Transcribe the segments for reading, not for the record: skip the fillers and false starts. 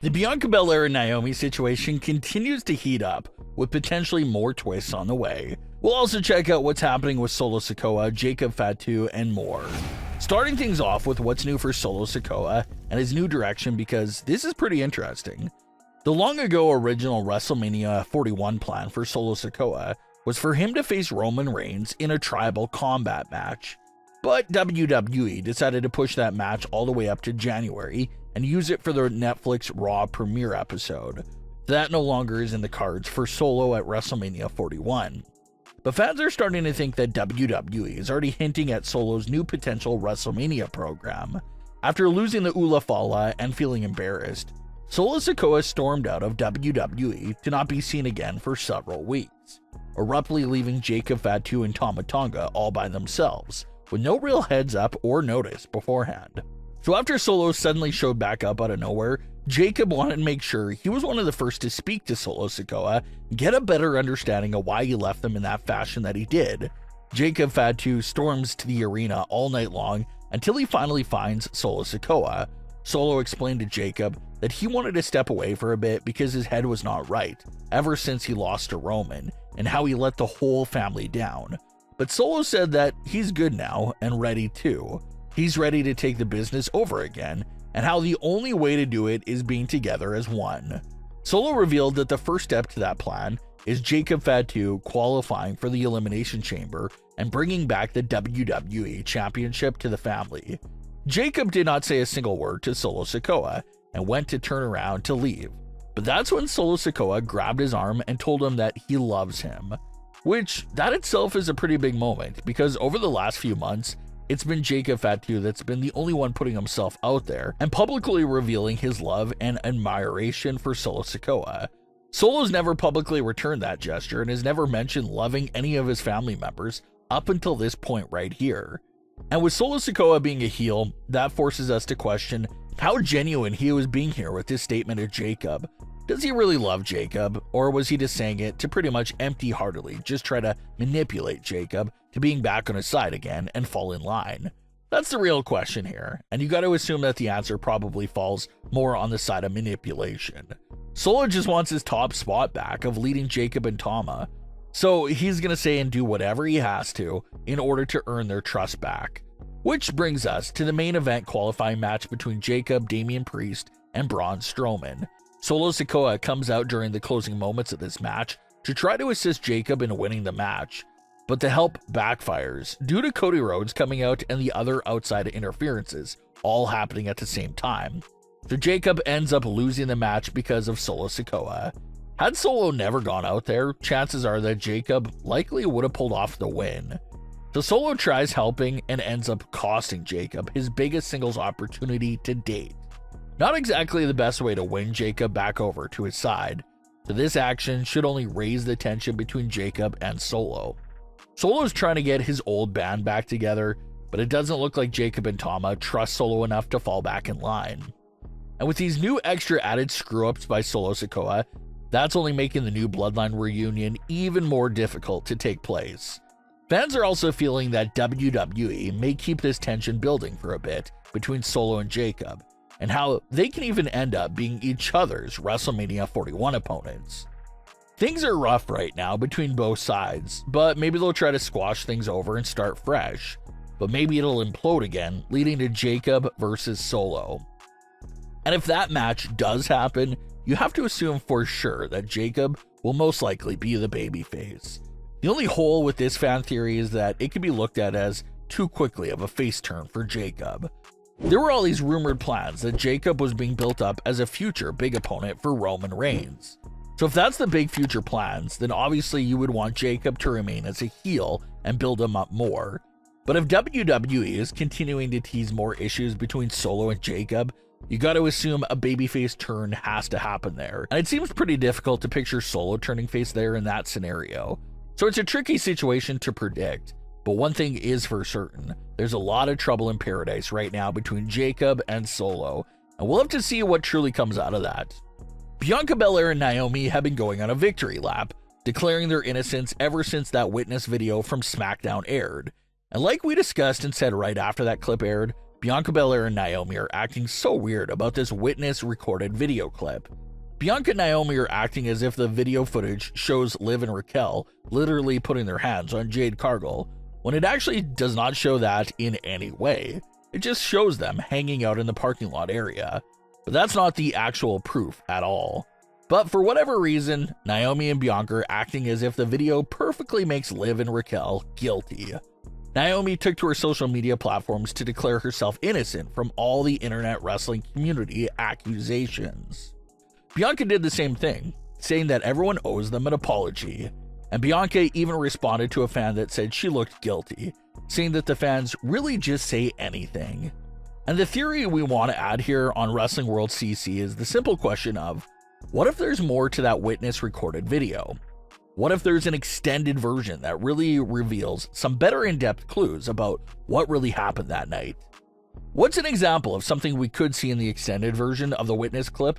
The Bianca Belair and Naomi situation continues to heat up, with potentially more twists on the way. We'll also check out what's happening with Solo Sikoa, Jacob Fatu, and more. Starting things off with what's new for Solo Sikoa and his new direction, because this is pretty interesting. The long ago original Wrestlemania 41 plan for Solo Sikoa was for him to face Roman Reigns in a tribal combat match. But WWE decided to push that match all the way up to January and use it for their Netflix Raw premiere episode. That no longer is in the cards for Solo at WrestleMania 41. But fans are starting to think that WWE is already hinting at Solo's new potential WrestleMania program. After losing the Ula Fala and feeling embarrassed, Solo Sikoa stormed out of WWE to not be seen again for several weeks, abruptly leaving Jacob Fatu and Tama Tonga all by themselves, with no real heads up or notice beforehand. So after Solo suddenly showed back up out of nowhere, Jacob wanted to make sure he was one of the first to speak to Solo Sikoa, get a better understanding of why he left them in that fashion that he did. Jacob Fatu storms to the arena all night long until he finally finds Solo Sikoa. Solo explained to Jacob that he wanted to step away for a bit because his head was not right, ever since he lost to Roman, and how he let the whole family down. But Solo said that he's good now and ready too. He's ready to take the business over again, and how the only way to do it is being together as one. Solo revealed that the first step to that plan is Jacob Fatu qualifying for the Elimination Chamber and bringing back the WWE Championship to the family. Jacob did not say a single word to Solo Sikoa and went to turn around to leave, but that's when Solo Sikoa grabbed his arm and told him that he loves him, which that itself is a pretty big moment, because over the last few months, it's been Jacob Fatu that's been the only one putting himself out there and publicly revealing his love and admiration for Solo Sikoa. Solo's never publicly returned that gesture and has never mentioned loving any of his family members up until this point right here. And with Solo Sikoa being a heel, that forces us to question how genuine he was being here with his statement to Jacob. Does he really love Jacob, or was he just saying it to pretty much empty-heartedly just try to manipulate Jacob to being back on his side again and fall in line? That's the real question here, and you got to assume that the answer probably falls more on the side of manipulation. Solo just wants his top spot back of leading Jacob and Tama, so he's going to say and do whatever he has to in order to earn their trust back. Which brings us to the main event qualifying match between Jacob, Damian Priest, and Braun Strowman. Solo Sikoa comes out during the closing moments of this match to try to assist Jacob in winning the match, but the help backfires due to Cody Rhodes coming out and the other outside interferences all happening at the same time. So Jacob ends up losing the match because of Solo Sikoa. Had Solo never gone out there, chances are that Jacob likely would have pulled off the win. So Solo tries helping and ends up costing Jacob his biggest singles opportunity to date. Not exactly the best way to win Jacob back over to his side, so this action should only raise the tension between Jacob and Solo. Solo's trying to get his old band back together, but it doesn't look like Jacob and Tama trust Solo enough to fall back in line. And with these new extra added screw-ups by Solo Sikoa, that's only making the new Bloodline reunion even more difficult to take place. Fans are also feeling that WWE may keep this tension building for a bit between Solo and Jacob, and how they can even end up being each other's WrestleMania 41 opponents. Things are rough right now between both sides, but maybe they'll try to squash things over and start fresh. But maybe it'll implode again, leading to Jacob versus Solo. And if that match does happen, you have to assume for sure that Jacob will most likely be the babyface. The only hole with this fan theory is that it could be looked at as too quickly of a face turn for Jacob. There were all these rumored plans that Jacob was being built up as a future big opponent for Roman Reigns. So if that's the big future plans, then obviously you would want Jacob to remain as a heel and build him up more. But if WWE is continuing to tease more issues between Solo and Jacob, you got to assume a babyface turn has to happen there. And it seems pretty difficult to picture Solo turning face there in that scenario. So it's a tricky situation to predict. But one thing is for certain, there's a lot of trouble in paradise right now between Jacob and Solo, and we'll have to see what truly comes out of that. Bianca Belair and Naomi have been going on a victory lap, declaring their innocence ever since that witness video from Smackdown aired. And like we discussed and said right after that clip aired, Bianca Belair and Naomi are acting so weird about this witness recorded video clip. Bianca and Naomi are acting as if the video footage shows Liv and Raquel literally putting their hands on Jade Cargill, when it actually does not show that in any way. It just shows them hanging out in the parking lot area. But that's not the actual proof at all. But for whatever reason, Naomi and Bianca are acting as if the video perfectly makes Liv and Raquel guilty. Naomi took to her social media platforms to declare herself innocent from all the internet wrestling community accusations. Bianca did the same thing, saying that everyone owes them an apology, and Bianca even responded to a fan that said she looked guilty, saying that the fans really just say anything. And the theory we want to add here on Wrestling World CC is the simple question of, what if there's more to that witness recorded video? What if there's an extended version that really reveals some better in-depth clues about what really happened that night? What's an example of something we could see in the extended version of the witness clip?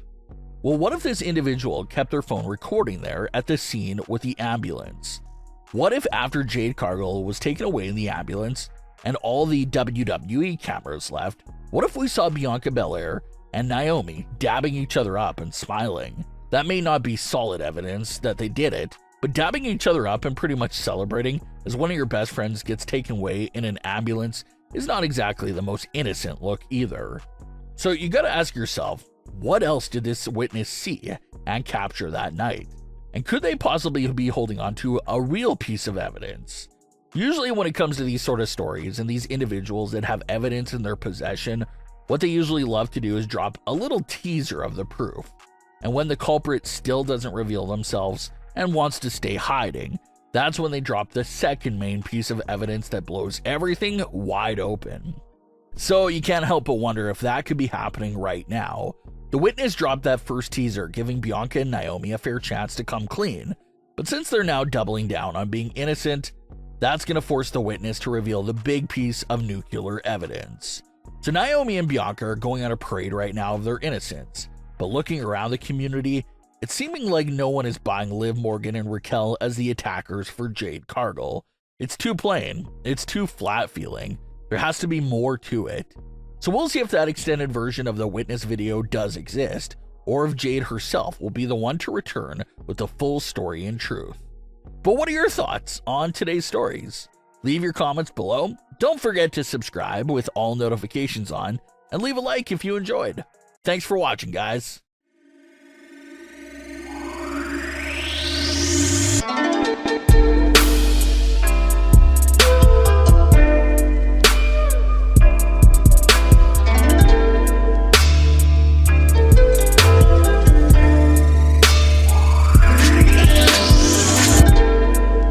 Well, what if this individual kept their phone recording there at the scene with the ambulance? What if after Jade Cargill was taken away in the ambulance and all the WWE cameras left, what if we saw Bianca Belair and Naomi dabbing each other up and smiling? That may not be solid evidence that they did it, but dabbing each other up and pretty much celebrating as one of your best friends gets taken away in an ambulance is not exactly the most innocent look either. So you gotta ask yourself, what else did this witness see and capture that night? And could they possibly be holding on to a real piece of evidence? Usually when it comes to these sort of stories and these individuals that have evidence in their possession, what they usually love to do is drop a little teaser of the proof. And when the culprit still doesn't reveal themselves and wants to stay hiding, that's when they drop the second main piece of evidence that blows everything wide open. So you can't help but wonder if that could be happening right now. The witness dropped that first teaser, giving Bianca and Naomi a fair chance to come clean. But since they're now doubling down on being innocent, that's going to force the witness to reveal the big piece of nuclear evidence. So Naomi and Bianca are going on a parade right now of their innocence. But looking around the community, it's seeming like no one is buying Liv Morgan and Raquel as the attackers for Jade Cargill. It's too plain. It's too flat feeling. There has to be more to it. So we'll see if that extended version of the witness video does exist, or if Jade herself will be the one to return with the full story and truth. But what are your thoughts on today's stories? Leave your comments below. Don't forget to subscribe with all notifications on, and leave a like if you enjoyed. Thanks for watching, guys.